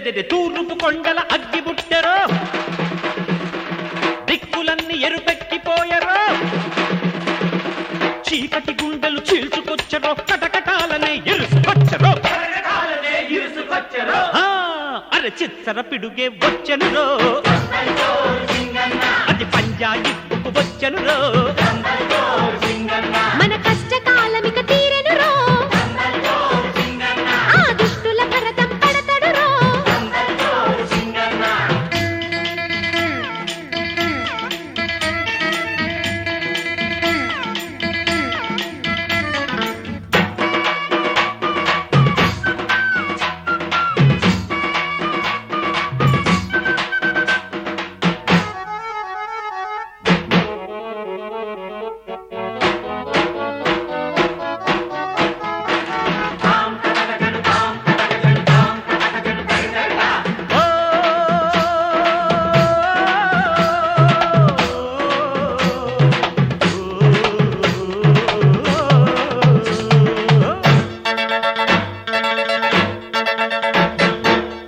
తూర్పు కొండల అగ్గి బుట్టెరో దిక్కులన్నీ ఎరుపెక్కిపోయరో చీకటి గుండెలు చీల్చుకొచ్చరో కటకటాలనే ఇరుసుకొచ్చరో అరే చిత్తర పిడుగే వచ్చెనురో అది పంజాయిప్పుకు వచ్చెనురో మన కష్టకాలమిక తీరెనురో ఆ దుష్టుల భరతం పడతడురో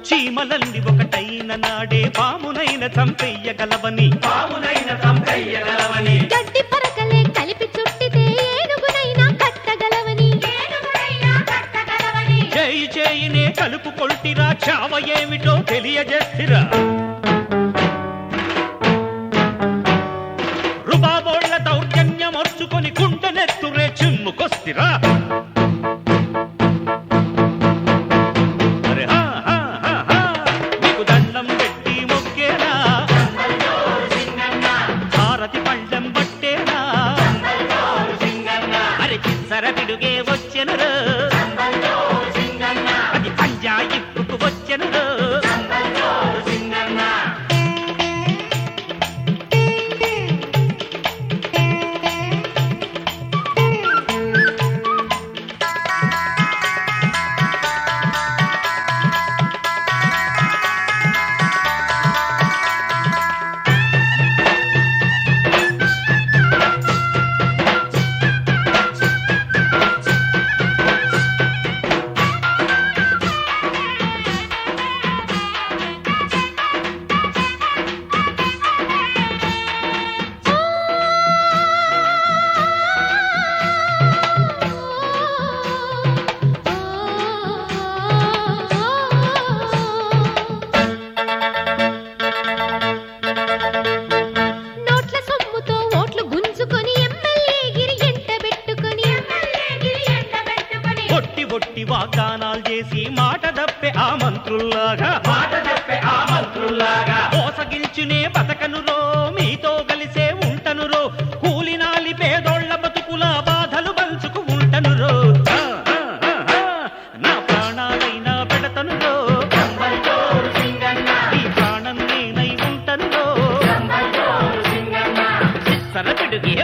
చీమలల్లి ఒకటైన నాడే పామునైన చంపెయ్యగలవని గడ్డి పరకలే కలిపి చుట్టితే ఏనుగునైనా కట్టగలవని చేయి చేయినే కలుపు కొల్టిరా చావ ఏమిటో తెలియజేసిరా రుబాబోళ్ల దౌర్జన్యమొచ్చుకొని గుండెనెత్తురే చిమ్ముకొస్తిరా సరపిడుగే వచ్చెనురో అది పంజాయిప్పుకు వచ్చెనురో వాగ్దానాలు చేసి మాట తప్పే ఆ మంత్రుల్లాగా మోసగిల్చునే బతకనురో మీతో కలిసే ఉంటనురో కూలినాలి పేదోళ్ల బతుకుల బాధలు పంచుకు ఉంటనురో నా ప్రాణాలైనా పెడతనురో ఈ ప్రాణం నేనై ఉంటనురో సరపిడుగే